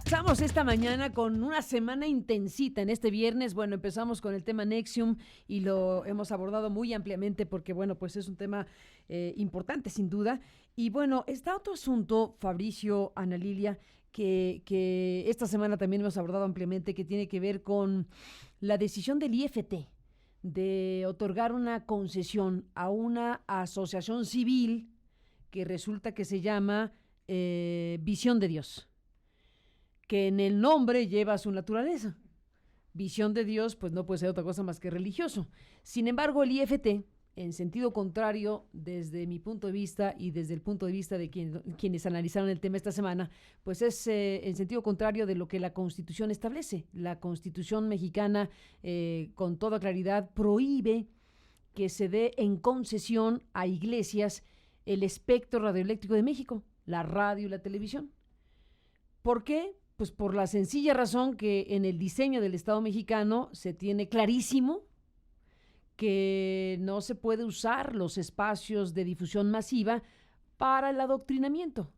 Estamos esta mañana con una semana intensita en este viernes. Bueno, empezamos con el tema NXIVM y lo hemos abordado muy ampliamente porque, bueno, pues es un tema importante sin duda. Y bueno, está otro asunto, Fabricio, Ana Lilia, que esta semana también hemos abordado ampliamente, que tiene que ver con la decisión del IFT de otorgar una concesión a una asociación civil que resulta que se llama Visión de Dios, que en el nombre lleva su naturaleza. Visión de Dios, pues no puede ser otra cosa más que religioso. Sin embargo, el IFT, en sentido contrario, desde mi punto de vista y desde el punto de vista de quienes analizaron el tema esta semana, pues es en sentido contrario de lo que la Constitución establece. La Constitución mexicana, con toda claridad, prohíbe que se dé en concesión a iglesias el espectro radioeléctrico de México, la radio y la televisión. ¿Por qué? Pues por la sencilla razón que en el diseño del Estado mexicano se tiene clarísimo que no se puede usar los espacios de difusión masiva para el adoctrinamiento,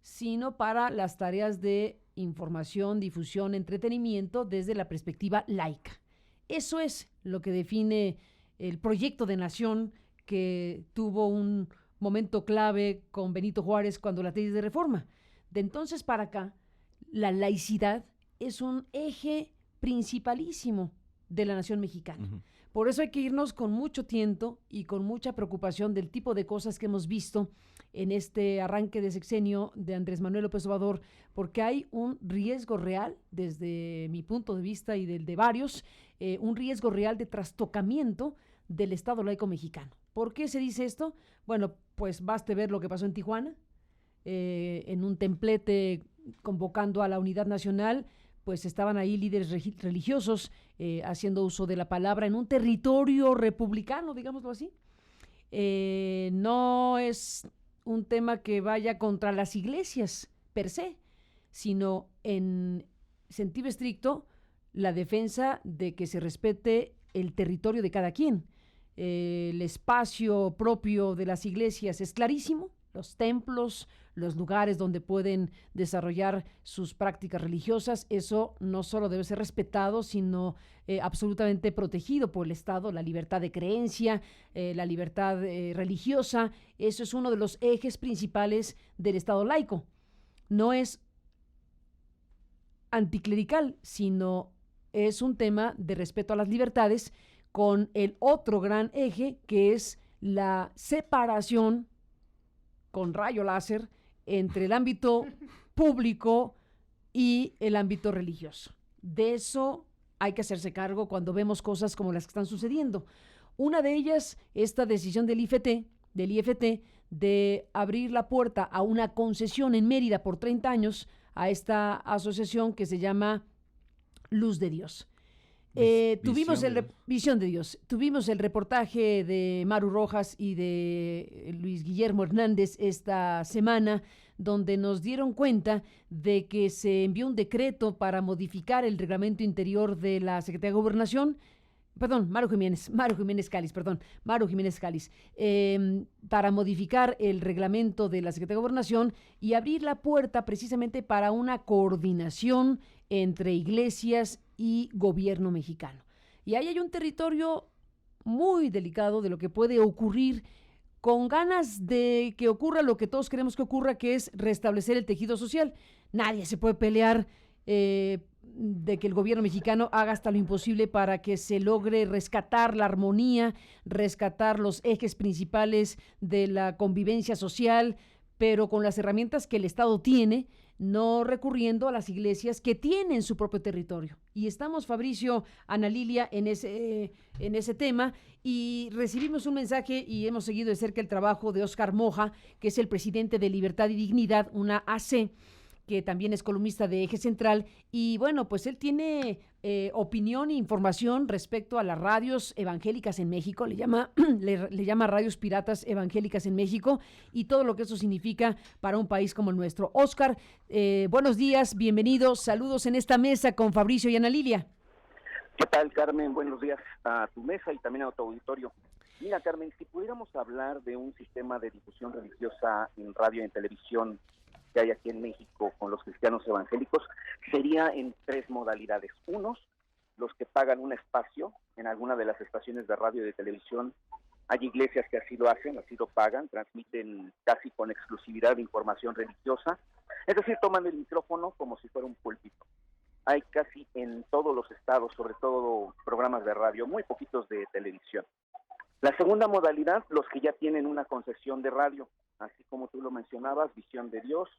sino para las tareas de información, difusión, entretenimiento desde la perspectiva laica. Eso es lo que define el proyecto de nación que tuvo un momento clave con Benito Juárez cuando la tesis de reforma. De entonces para acá, la laicidad es un eje principalísimo de la nación mexicana. Uh-huh. Por eso hay que irnos con mucho tiento y con mucha preocupación del tipo de cosas que hemos visto en este arranque de sexenio de Andrés Manuel López Obrador, porque hay un riesgo real, desde mi punto de vista y del de varios, un riesgo real de trastocamiento del Estado laico mexicano. ¿Por qué se dice esto? Bueno, pues baste ver lo que pasó en Tijuana, en un templete convocando a la unidad nacional, pues estaban ahí líderes religiosos haciendo uso de la palabra en un territorio republicano, digámoslo así. No es un tema que vaya contra las iglesias per se, sino en sentido estricto la defensa de que se respete el territorio de cada quien. El espacio propio de las iglesias es clarísimo, los templos, los lugares donde pueden desarrollar sus prácticas religiosas, eso no solo debe ser respetado, sino absolutamente protegido por el Estado, la libertad de creencia, la libertad religiosa, eso es uno de los ejes principales del Estado laico. No es anticlerical, sino es un tema de respeto a las libertades, con el otro gran eje que es la separación con rayo láser entre el ámbito público y el ámbito religioso. De eso hay que hacerse cargo cuando vemos cosas como las que están sucediendo. Una de ellas, esta decisión del IFT de abrir la puerta a una concesión en Mérida por 30 años a esta asociación que se llama Luz de Dios. Tuvimos Visión de Dios. Tuvimos el reportaje de Maru Rojas y de Luis Guillermo Hernández esta semana, donde nos dieron cuenta de que se envió un decreto para modificar el reglamento interior de la Secretaría de Gobernación. Maru Jiménez Cáliz, para modificar el reglamento de la Secretaría de Gobernación y abrir la puerta precisamente para una coordinación entre iglesias y gobierno mexicano. Y ahí hay un territorio muy delicado de lo que puede ocurrir, con ganas de que ocurra lo que todos queremos que ocurra, que es restablecer el tejido social. Nadie se puede pelear de que el gobierno mexicano haga hasta lo imposible para que se logre rescatar la armonía, rescatar los ejes principales de la convivencia social, pero con las herramientas que el Estado tiene, no recurriendo a las iglesias que tienen su propio territorio. Y estamos, Fabricio, Ana Lilia, en ese tema, y recibimos un mensaje y hemos seguido de cerca el trabajo de Óscar Moja, que es el presidente de Libertad y Dignidad, una AC, que también es columnista de Eje Central, y bueno, pues él tiene opinión e información respecto a las radios evangélicas en México, le llama radios piratas evangélicas en México, y todo lo que eso significa para un país como el nuestro. Óscar, buenos días, bienvenido, saludos en esta mesa con Fabricio y Ana Lilia. ¿Qué tal, Carmen? Buenos días a tu mesa y también a tu auditorio. Mira, Carmen, si pudiéramos hablar de un sistema de difusión religiosa en radio y en televisión que hay aquí en México con los cristianos evangélicos, sería en tres modalidades. Unos, los que pagan un espacio en alguna de las estaciones de radio y de televisión. Hay iglesias que así lo hacen, así lo pagan, transmiten casi con exclusividad información religiosa, es decir, toman el micrófono como si fuera un púlpito. Hay casi en todos los estados, sobre todo programas de radio, muy poquitos de televisión. La segunda modalidad, los que ya tienen una concesión de radio, así como tú lo mencionabas, Visión de Dios,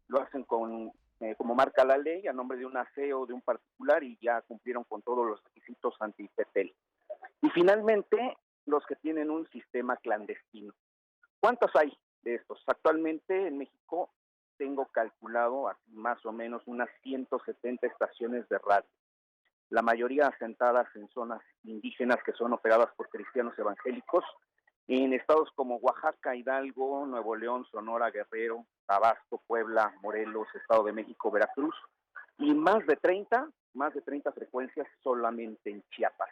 lo hacen como marca la ley, a nombre de un aseo de un particular y ya cumplieron con todos los requisitos anti-IFETEL. Y finalmente, los que tienen un sistema clandestino. ¿Cuántos hay de estos? Actualmente en México tengo calculado más o menos unas 170 estaciones de radio, la mayoría asentadas en zonas indígenas que son operadas por cristianos evangélicos, en estados como Oaxaca, Hidalgo, Nuevo León, Sonora, Guerrero, Tabasco, Puebla, Morelos, Estado de México, Veracruz, y más de 30 frecuencias solamente en Chiapas.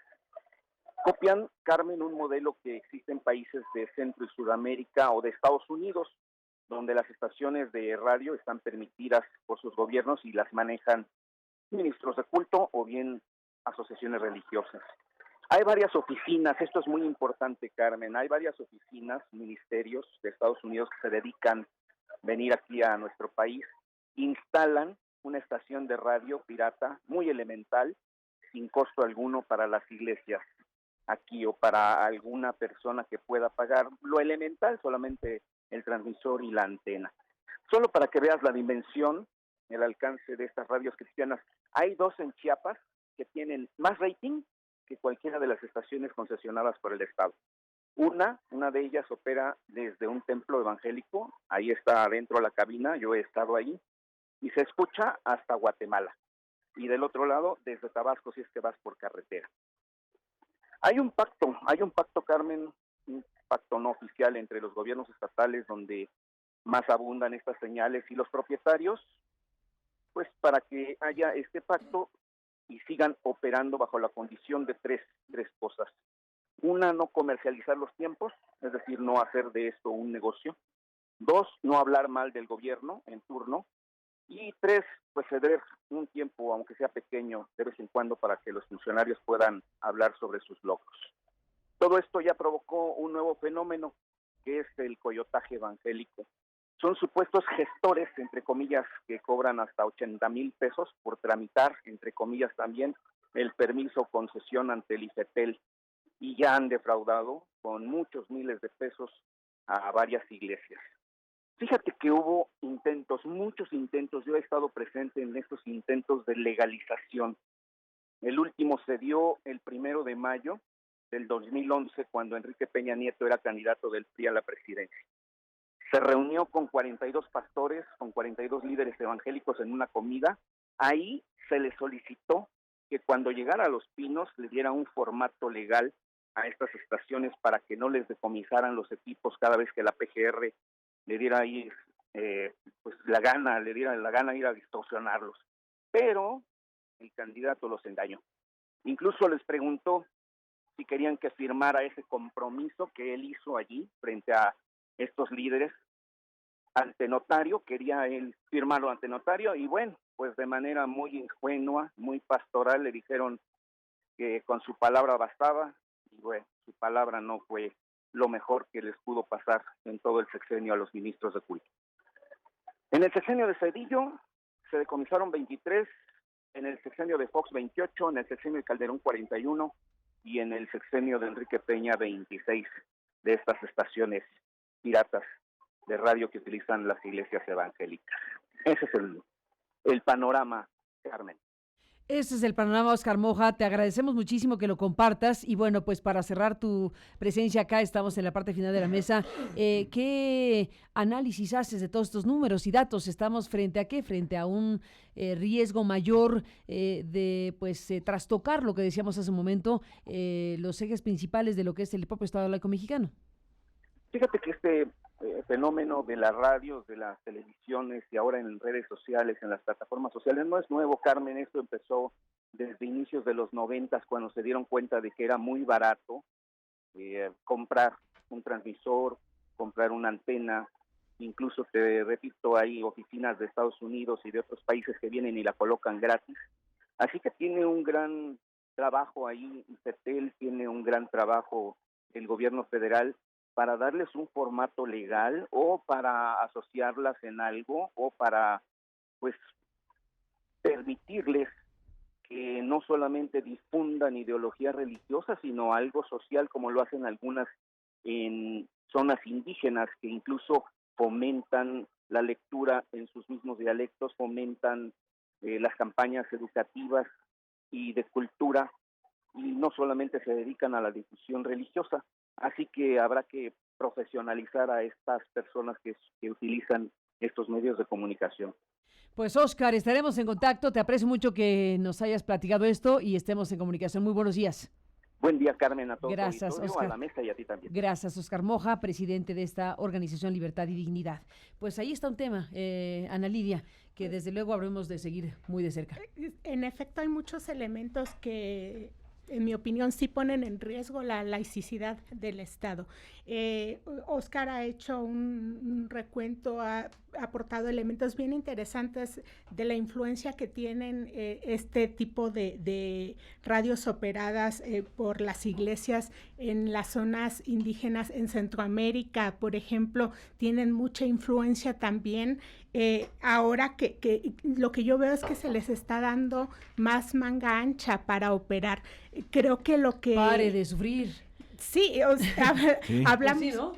Copian, Carmen, un modelo que existe en países de Centro y Sudamérica o de Estados Unidos, donde las estaciones de radio están permitidas por sus gobiernos y las manejan ministros de culto o bien asociaciones religiosas. Hay varias oficinas, esto es muy importante, Carmen, hay varias oficinas, ministerios de Estados Unidos que se dedican a venir aquí a nuestro país, instalan una estación de radio pirata muy elemental, sin costo alguno para las iglesias aquí o para alguna persona que pueda pagar lo elemental, solamente el transmisor y la antena. Solo para que veas la dimensión, el alcance de estas radios cristianas, hay dos en Chiapas que tienen más rating que cualquiera de las estaciones concesionadas por el Estado. Una de ellas opera desde un templo evangélico, ahí está adentro la cabina, yo he estado ahí, y se escucha hasta Guatemala. Y del otro lado, desde Tabasco, si es que vas por carretera. Hay un pacto, Carmen, un pacto no oficial entre los gobiernos estatales donde más abundan estas señales y los propietarios, pues para que haya este pacto y sigan operando bajo la condición de tres cosas. Una, no comercializar los tiempos, es decir, no hacer de esto un negocio. Dos, no hablar mal del gobierno en turno. Y tres, pues ceder un tiempo, aunque sea pequeño, de vez en cuando para que los funcionarios puedan hablar sobre sus logros. Todo esto ya provocó un nuevo fenómeno, que es el coyotaje evangélico. Son supuestos gestores, entre comillas, que cobran hasta 80,000 pesos por tramitar, entre comillas también, el permiso o concesión ante el IFETEL, y ya han defraudado con muchos miles de pesos a varias iglesias. Fíjate que hubo muchos intentos, yo he estado presente en estos intentos de legalización. El último se dio el 1 de mayo del 2011, cuando Enrique Peña Nieto era candidato del PRI a la presidencia. Se reunió con 42 pastores, con 42 líderes evangélicos en una comida. Ahí se le solicitó que cuando llegara a Los Pinos le diera un formato legal a estas estaciones para que no les decomisaran los equipos cada vez que la PGR le diera ahí le diera la gana ir a distorsionarlos. Pero el candidato los engañó. Incluso les preguntó si querían que firmara ese compromiso que él hizo allí frente a estos líderes ante notario, quería él firmarlo ante notario, y bueno, pues de manera muy ingenua, muy pastoral, le dijeron que con su palabra bastaba, y bueno, su palabra no fue lo mejor que les pudo pasar en todo el sexenio a los ministros de culto. En el sexenio de Cedillo se decomisaron 23, en el sexenio de Fox 28, en el sexenio de Calderón 41 y en el sexenio de Enrique Peña 26 de estas estaciones piratas de radio que utilizan las iglesias evangélicas. Ese es el panorama, Carmen. Ese es el panorama, Oscar Moja. Te agradecemos muchísimo que lo compartas. Y bueno, pues para cerrar tu presencia acá, estamos en la parte final de la mesa. ¿Qué análisis haces de todos estos números y datos? ¿Estamos frente a qué? Frente a un riesgo mayor de trastocar lo que decíamos hace un momento, los ejes principales de lo que es el propio Estado laico mexicano. Fíjate que este fenómeno de las radios, de las televisiones y ahora en redes sociales, en las plataformas sociales, no es nuevo, Carmen. Esto empezó desde inicios de los 90, cuando se dieron cuenta de que era muy barato comprar un transmisor, comprar una antena, incluso te repito, hay oficinas de Estados Unidos y de otros países que vienen y la colocan gratis. Así que tiene un gran trabajo ahí, CETEL tiene un gran trabajo el gobierno federal para darles un formato legal o para asociarlas en algo o para, pues, permitirles que no solamente difundan ideología religiosa, sino algo social, como lo hacen algunas en zonas indígenas, que incluso fomentan la lectura en sus mismos dialectos, fomentan las campañas educativas y de cultura, y no solamente se dedican a la difusión religiosa. Así que habrá que profesionalizar a estas personas que utilizan estos medios de comunicación. Pues Oscar, estaremos en contacto. Te aprecio mucho que nos hayas platicado esto y estemos en comunicación. Muy buenos días. Buen día, Carmen, a todos. Gracias, Oscar. A la mesa y a ti también. Gracias, Oscar Moja, presidente de esta organización Libertad y Dignidad. Pues ahí está un tema, Ana Lidia, que desde luego habremos de seguir muy de cerca. En efecto, hay muchos elementos que, en mi opinión, sí ponen en riesgo la laicidad del Estado. Oscar ha hecho un recuento, ha aportado elementos bien interesantes de la influencia que tienen este tipo de radios operadas por las iglesias en las zonas indígenas en Centroamérica, por ejemplo, tienen mucha influencia también. Ahora que lo que yo veo es que se les está dando más manga ancha para operar. Creo que lo que... Pare de sufrir. Sí, o sea, sí. hablamos... Pues sí, ¿no?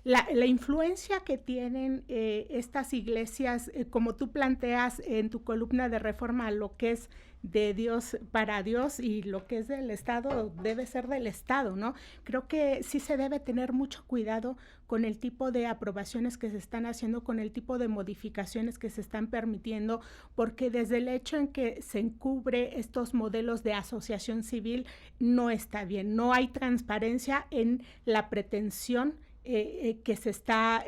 La influencia que tienen estas iglesias, como tú planteas en tu columna de Reforma, lo que es de Dios para Dios y lo que es del Estado debe ser del Estado, ¿no? Creo que sí se debe tener mucho cuidado con el tipo de aprobaciones que se están haciendo, con el tipo de modificaciones que se están permitiendo, porque desde el hecho en que se encubre estos modelos de asociación civil no está bien, no hay transparencia en la pretensión que se está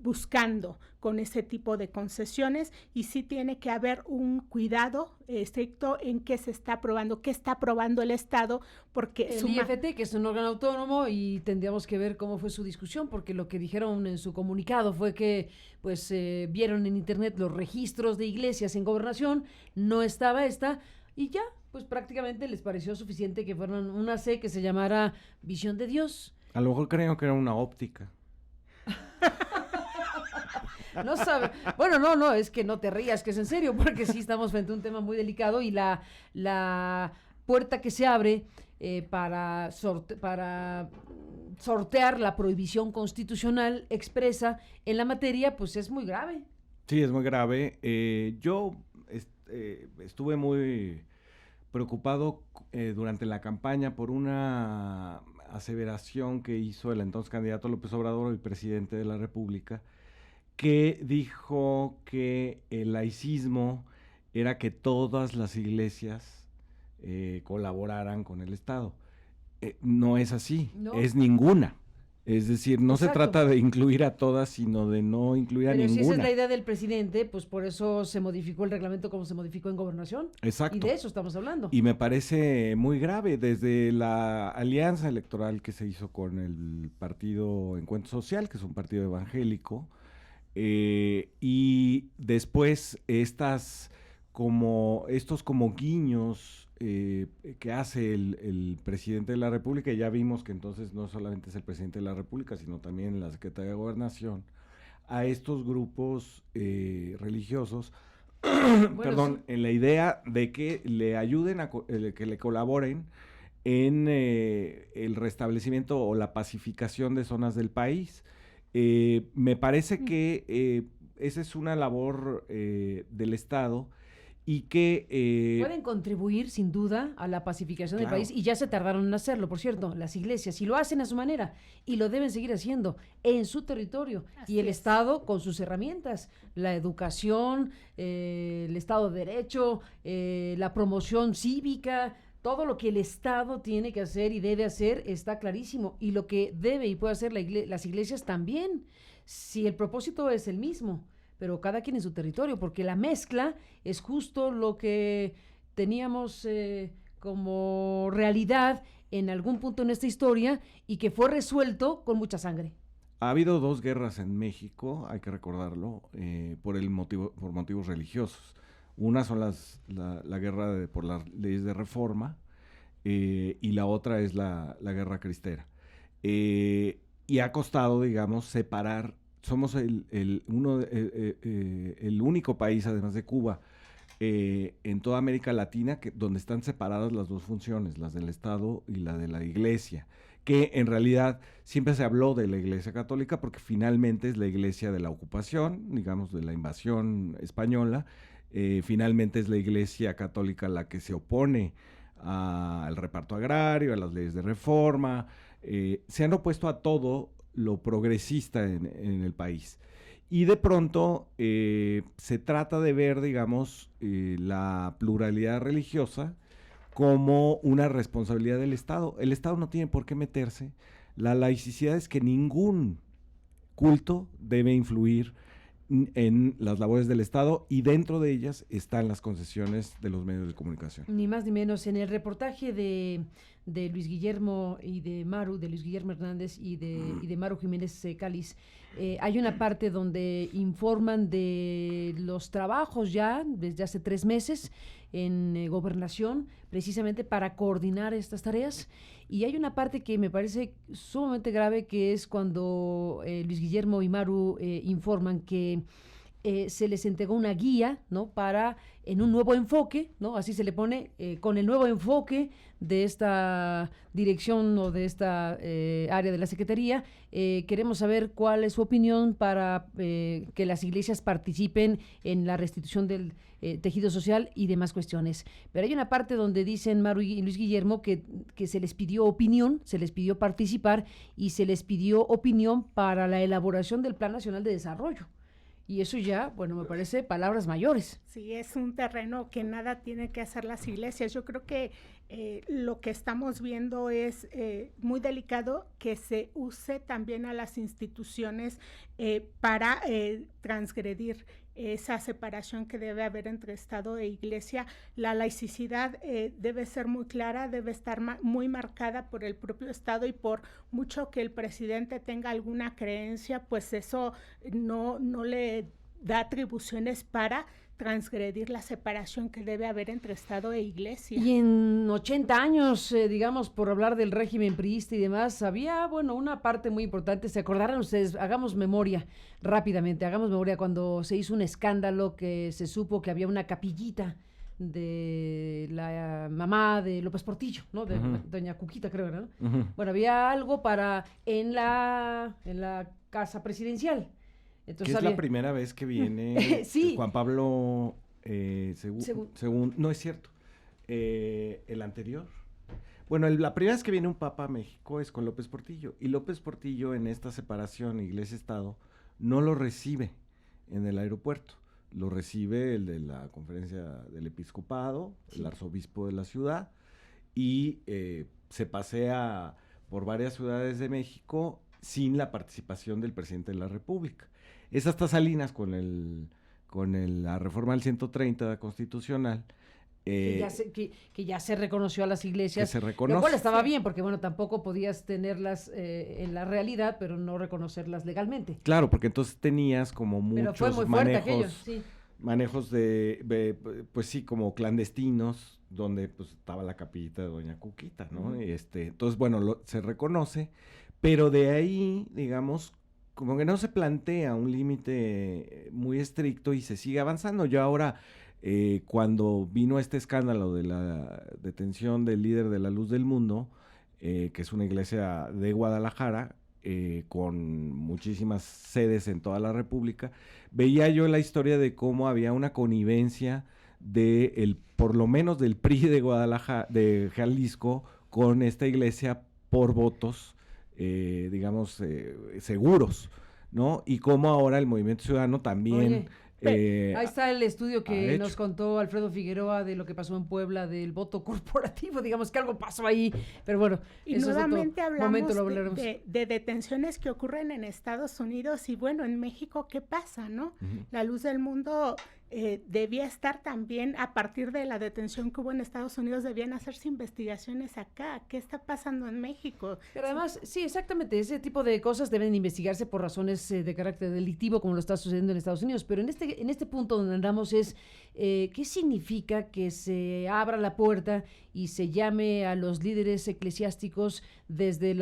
buscando con ese tipo de concesiones, y sí tiene que haber un cuidado estricto en qué se está aprobando, qué está aprobando el Estado, porque el IFT, que es un órgano autónomo, y tendríamos que ver cómo fue su discusión, porque lo que dijeron en su comunicado fue que pues vieron en internet los registros de iglesias en Gobernación, no estaba esta, y ya, pues prácticamente les pareció suficiente que fueran una C que se llamara Visión de Dios. A lo mejor creo que era una óptica. No sabe. Bueno, no, es que no te rías, que es en serio, porque sí estamos frente a un tema muy delicado y la puerta que se abre para sortear la prohibición constitucional expresa en la materia, pues es muy grave. Sí, es muy grave. Yo estuve muy preocupado durante la campaña por una aseveración que hizo el entonces candidato López Obrador, el presidente de la República, que dijo que el laicismo era que todas las iglesias colaboraran con el Estado. No es así, no. Es ninguna. Es decir, no Exacto. Se trata de incluir a todas, sino de no incluir a ninguna. Pero si esa es la idea del presidente, pues por eso se modificó el reglamento como se modificó en Gobernación. Exacto. Y de eso estamos hablando. Y me parece muy grave, desde la alianza electoral que se hizo con el partido Encuentro Social, que es un partido evangélico, y después estos como guiños que hace el presidente de la República. Ya vimos que entonces no solamente es el presidente de la República, sino también la Secretaría de Gobernación, a estos grupos religiosos, bueno, sí. En la idea de que le ayuden, que le colaboren en el restablecimiento o la pacificación de zonas del país. Me parece que esa es una labor del Estado, y que pueden contribuir sin duda a la pacificación del país, y ya se tardaron en hacerlo, por cierto, las iglesias, y lo hacen a su manera, y lo deben seguir haciendo en su territorio. Así y el Estado con sus herramientas, la educación, el Estado de Derecho, la promoción cívica, todo lo que el Estado tiene que hacer y debe hacer está clarísimo, y lo que debe y puede hacer las iglesias también, si el propósito es el mismo, pero cada quien en su territorio, porque la mezcla es justo lo que teníamos como realidad en algún punto en esta historia y que fue resuelto con mucha sangre. ha habido 2 guerras en México, hay que recordarlo, por motivos religiosos. Una son la guerra por las leyes de reforma, y la otra es la guerra cristera. Y ha costado, digamos, separar. Somos el único país, además de Cuba, en toda América Latina donde están separadas las 2 funciones, las del Estado y la de la Iglesia, que en realidad siempre se habló de la Iglesia Católica porque finalmente es la Iglesia de la ocupación, digamos, de la invasión española. Finalmente es la Iglesia Católica la que se opone al reparto agrario, a las leyes de reforma. Se han opuesto a todo lo progresista en el país. Y de pronto se trata de ver, digamos, la pluralidad religiosa como una responsabilidad del Estado. El Estado no tiene por qué meterse. La laicidad es que ningún culto debe influir en las labores del Estado, y dentro de ellas están las concesiones de los medios de comunicación. Ni más ni menos. En el reportaje de Luis Guillermo y de Maru, de Luis Guillermo Hernández y de Maru Jiménez Cáliz, hay una parte donde informan de los trabajos ya desde hace 3 meses en Gobernación, precisamente para coordinar estas tareas. Y hay una parte que me parece sumamente grave, que es cuando Luis Guillermo y Maru informan que se les entregó una guía, ¿no?, para en un nuevo enfoque, ¿no?, así se le pone, con el nuevo enfoque de esta dirección o de esta área de la Secretaría. Queremos saber cuál es su opinión para que las iglesias participen en la restitución del tejido social y demás cuestiones. Pero hay una parte donde dicen Maru y Luis Guillermo que se les pidió opinión, se les pidió participar y se les pidió opinión para la elaboración del Plan Nacional de Desarrollo. Y eso ya, bueno, me parece palabras mayores. Sí, es un terreno que nada tiene que hacer las iglesias. Yo creo que lo que estamos viendo es muy delicado que se use también a las instituciones para transgredir esa separación que debe haber entre Estado e Iglesia. La laicidad debe ser muy clara, debe estar muy marcada por el propio Estado, y por mucho que el presidente tenga alguna creencia, pues eso no le da atribuciones para transgredir la separación que debe haber entre Estado e Iglesia. Y en 80 años, digamos, por hablar del régimen priista y demás, había, bueno, una parte muy importante. ¿Se acordarán ustedes? Hagamos memoria rápidamente, hagamos memoria cuando se hizo un escándalo que se supo que había una capillita de la mamá de López Portillo, ¿no? De doña Cuquita, creo, ¿no? Bueno, había algo para en la casa presidencial. Entonces, que es la primera vez que viene sí. Juan Pablo II, no es cierto, el anterior. Bueno, la primera vez que viene un papa a México es con López Portillo, y López Portillo en esta separación Iglesia-Estado no lo recibe en el aeropuerto, lo recibe el de la conferencia del episcopado, sí, el arzobispo de la ciudad, y se pasea por varias ciudades de México sin la participación del presidente de la República. Es hasta Salinas con la reforma del 130 constitucional. Que ya se reconoció a las iglesias, que se reconoce, lo cual estaba bien, porque bueno, tampoco podías tenerlas en la realidad, pero no reconocerlas legalmente. Claro, porque entonces tenías como muchos pero fue muy fuerte aquello, sí, manejos de, pues sí, como clandestinos, donde pues estaba la capillita de doña Cuquita, ¿no? Entonces, bueno, se reconoce, pero de ahí, digamos, como que no se plantea un límite muy estricto y se sigue avanzando. Yo ahora, cuando vino este escándalo de la detención del líder de la Luz del Mundo, que es una iglesia de Guadalajara, con muchísimas sedes en toda la República, veía yo la historia de cómo había una connivencia por lo menos del PRI de Guadalajara, de Jalisco, con esta iglesia por votos, digamos, seguros, ¿no? Y cómo ahora el Movimiento Ciudadano también... ahí está el estudio que nos contó Alfredo Figueroa de lo que pasó en Puebla del voto corporativo, digamos que algo pasó ahí, pero bueno, y eso nuevamente es otro hablamos momento, de detenciones que ocurren en Estados Unidos, y bueno, en México, ¿qué pasa, no? La Luz del Mundo debía estar también, a partir de la detención que hubo en Estados Unidos, debían hacerse investigaciones acá. ¿Qué está pasando en México? Pero además, sí, exactamente, ese tipo de cosas deben investigarse por razones de carácter delictivo, como lo está sucediendo en Estados Unidos. Pero en este punto donde andamos es, ¿qué significa que se abra la puerta y se llame a los líderes eclesiásticos desde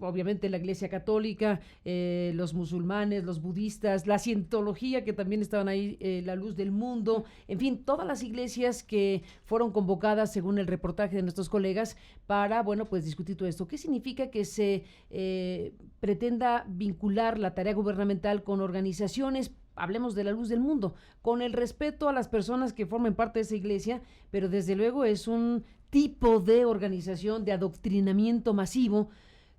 obviamente la Iglesia Católica, los musulmanes, los budistas, la cientología que también estaban ahí, la luz del mundo, en fin, todas las iglesias que fueron convocadas según el reportaje de nuestros colegas para, bueno, pues discutir todo esto? ¿Qué significa que se pretenda vincular la tarea gubernamental con organizaciones, hablemos de la luz del mundo, con el respeto a las personas que formen parte de esa iglesia, pero desde luego es un tipo de organización de adoctrinamiento masivo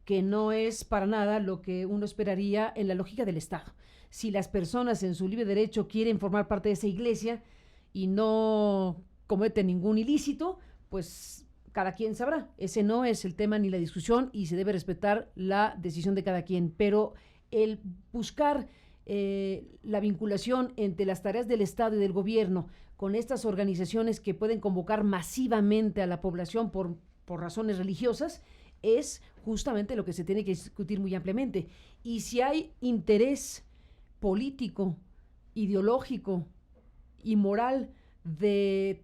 que no es para nada lo que uno esperaría en la lógica del Estado? Si las personas en su libre derecho quieren formar parte de esa iglesia y no cometen ningún ilícito, pues cada quien sabrá. Ese no es el tema ni la discusión y se debe respetar la decisión de cada quien. Pero el buscar la vinculación entre las tareas del Estado y del gobierno con estas organizaciones que pueden convocar masivamente a la población por razones religiosas es justamente lo que se tiene que discutir muy ampliamente. Y si hay interés político, ideológico y moral de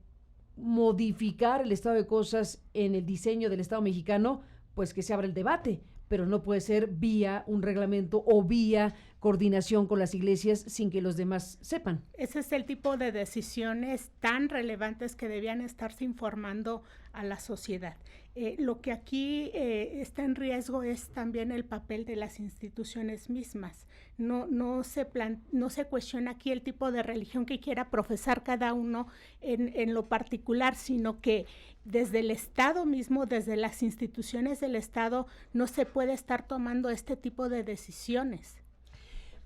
modificar el estado de cosas en el diseño del Estado mexicano, pues que se abra el debate, pero no puede ser vía un reglamento o vía coordinación con las iglesias sin que los demás sepan. Ese es el tipo de decisiones tan relevantes que debían estarse informando a la sociedad. Lo que aquí está en riesgo es también el papel de las instituciones mismas. No se cuestiona aquí el tipo de religión que quiera profesar cada uno en lo particular, sino que desde el Estado mismo, desde las instituciones del Estado, no se puede estar tomando este tipo de decisiones.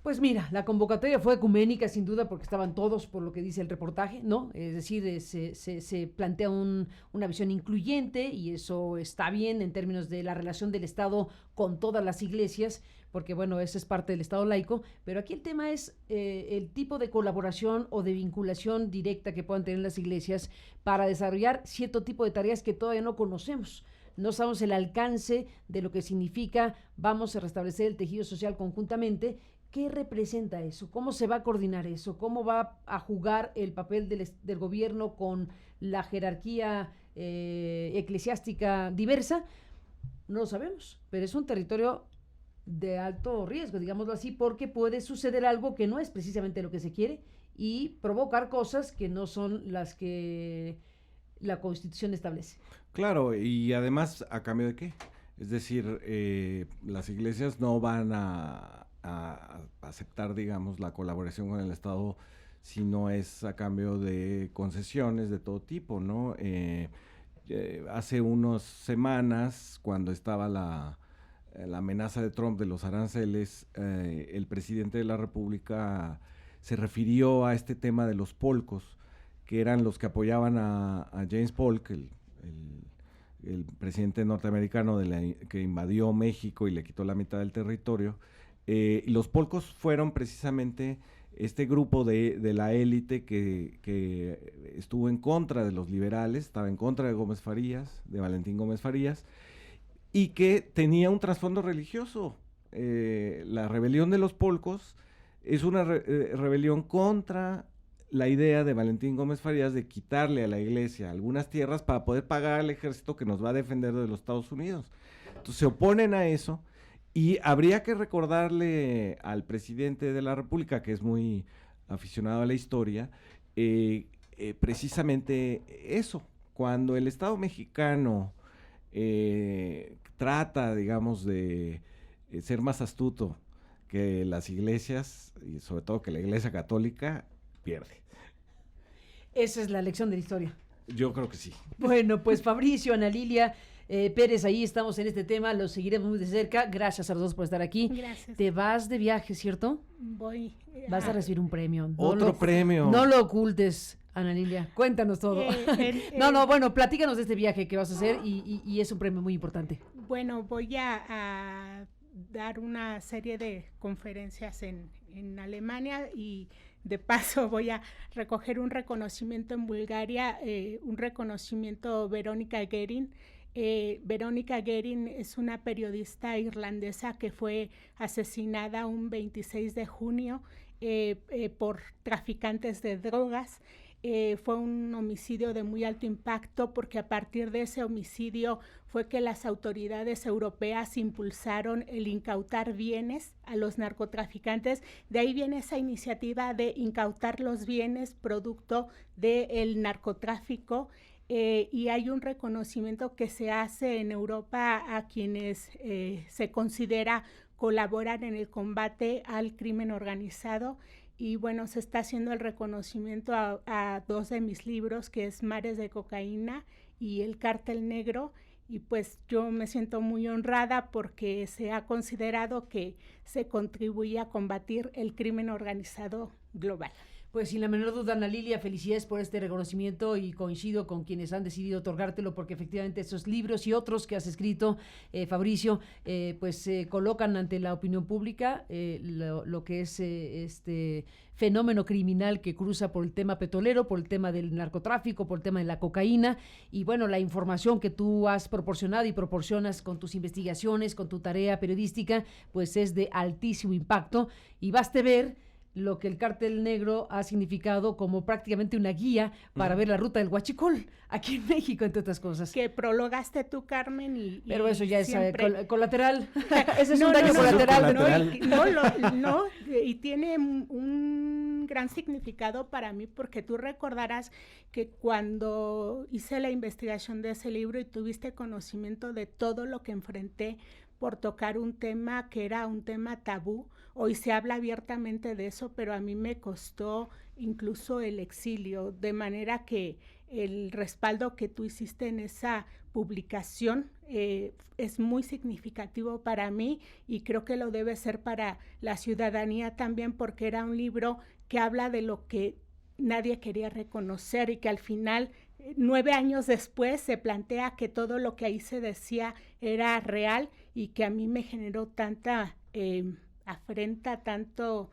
Pues mira, la convocatoria fue ecuménica sin duda porque estaban todos por lo que dice el reportaje, ¿no? Es decir, se plantea una visión incluyente y eso está bien en términos de la relación del Estado con todas las iglesias, porque bueno, ese es parte del Estado laico, pero aquí el tema es el tipo de colaboración o de vinculación directa que puedan tener las iglesias para desarrollar cierto tipo de tareas que todavía no conocemos. No sabemos el alcance de lo que significa vamos a restablecer el tejido social conjuntamente. ¿Qué representa eso? ¿Cómo se va a coordinar eso? ¿Cómo va a jugar el papel del gobierno con la jerarquía eclesiástica diversa? No lo sabemos, pero es un territorio de alto riesgo, digámoslo así, porque puede suceder algo que no es precisamente lo que se quiere y provocar cosas que no son las que la Constitución establece. Claro, y además, ¿a cambio de qué? Es decir, las iglesias no van a aceptar, digamos, la colaboración con el Estado si no es a cambio de concesiones de todo tipo, ¿no? Hace unas semanas, cuando estaba la amenaza de Trump de los aranceles, el presidente de la República se refirió a este tema de los polcos, que eran los que apoyaban a James Polk, el presidente norteamericano que invadió México y le quitó la mitad del territorio. Los polcos fueron precisamente este grupo de la élite que estuvo en contra de los liberales, estaba en contra de Gómez Farías, de Valentín Gómez Farías, y que tenía un trasfondo religioso. La rebelión de los polcos es una rebelión contra la idea de Valentín Gómez Farías de quitarle a la iglesia algunas tierras para poder pagar al ejército que nos va a defender de los Estados Unidos. Entonces se oponen a eso. Y habría que recordarle al presidente de la República, que es muy aficionado a la historia, precisamente eso. Cuando el Estado mexicano trata, digamos, de ser más astuto que las iglesias, y sobre todo que la Iglesia Católica, pierde. Esa es la lección de la historia. Yo creo que sí. Bueno, pues Fabricio, Ana Lilia Pérez, ahí estamos en este tema, lo seguiremos muy de cerca. Gracias a los dos por estar aquí. Gracias. Te vas de viaje, ¿cierto? Voy. Vas a recibir un premio. Otro premio. No lo ocultes, Ana Lilia. Cuéntanos todo. Bueno, platícanos de este viaje que vas a hacer y es un premio muy importante. Bueno, voy a dar una serie de conferencias en Alemania y de paso voy a recoger un reconocimiento en Bulgaria, un reconocimiento Verónica Guerin. Verónica Guerin es una periodista irlandesa que fue asesinada un 26 de junio por traficantes de drogas. Fue un homicidio de muy alto impacto porque a partir de ese homicidio fue que las autoridades europeas impulsaron el incautar bienes a los narcotraficantes. De ahí viene esa iniciativa de incautar los bienes producto del narcotráfico. Y hay un reconocimiento que se hace en Europa a quienes se considera colaboran en el combate al crimen organizado. Y bueno, se está haciendo el reconocimiento a dos de mis libros, que es Mares de Cocaína y El Cártel Negro, y pues yo me siento muy honrada porque se ha considerado que se contribuye a combatir el crimen organizado global. Pues sin la menor duda, Ana Lilia, felicidades por este reconocimiento y coincido con quienes han decidido otorgártelo porque efectivamente esos libros y otros que has escrito, Fabricio, pues se colocan ante la opinión pública lo que es este fenómeno criminal que cruza por el tema petrolero, por el tema del narcotráfico, por el tema de la cocaína y bueno, la información que tú has proporcionado y proporcionas con tus investigaciones, con tu tarea periodística, pues es de altísimo impacto y baste ver lo que el Cártel Negro ha significado como prácticamente una guía para ver la ruta del huachicol aquí en México, entre otras cosas. Que prologaste tú, Carmen, pero eso ya siempre... es colateral. Ese es un daño colateral. No, y tiene un gran significado para mí porque tú recordarás que cuando hice la investigación de ese libro y tuviste conocimiento de todo lo que enfrenté por tocar un tema que era un tema tabú. Hoy se habla abiertamente de eso, pero a mí me costó incluso el exilio, de manera que el respaldo que tú hiciste en esa publicación es muy significativo para mí y creo que lo debe ser para la ciudadanía también porque era un libro que habla de lo que nadie quería reconocer y que al final 9 años después se plantea que todo lo que ahí se decía era real y que a mí me generó tanta afrenta, tanto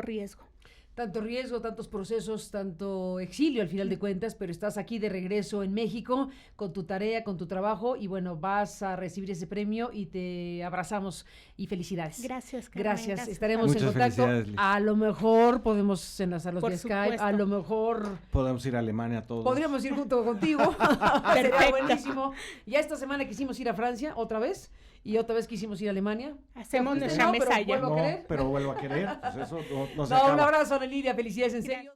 riesgo. Tanto riesgo, tantos procesos, tanto exilio al final de cuentas, pero estás aquí de regreso en México con tu tarea, con tu trabajo y bueno, vas a recibir ese premio y te abrazamos y felicidades. Gracias, Carmen. Gracias, estaremos Muchas en contacto. A lo mejor podemos enlazarlos Por de supuesto. Skype, a lo mejor podemos ir a Alemania todos. podríamos ir junto contigo. Sería buenísimo. Ya esta semana quisimos ir a Francia otra vez. Y otra vez quisimos ir a Alemania. Hacemos nuestra mesa allá. ¿Vuelvo a querer? Pero vuelvo a querer. Pues eso no se No, acaba. un abrazo, Ana Lilia. Felicidades, en serio.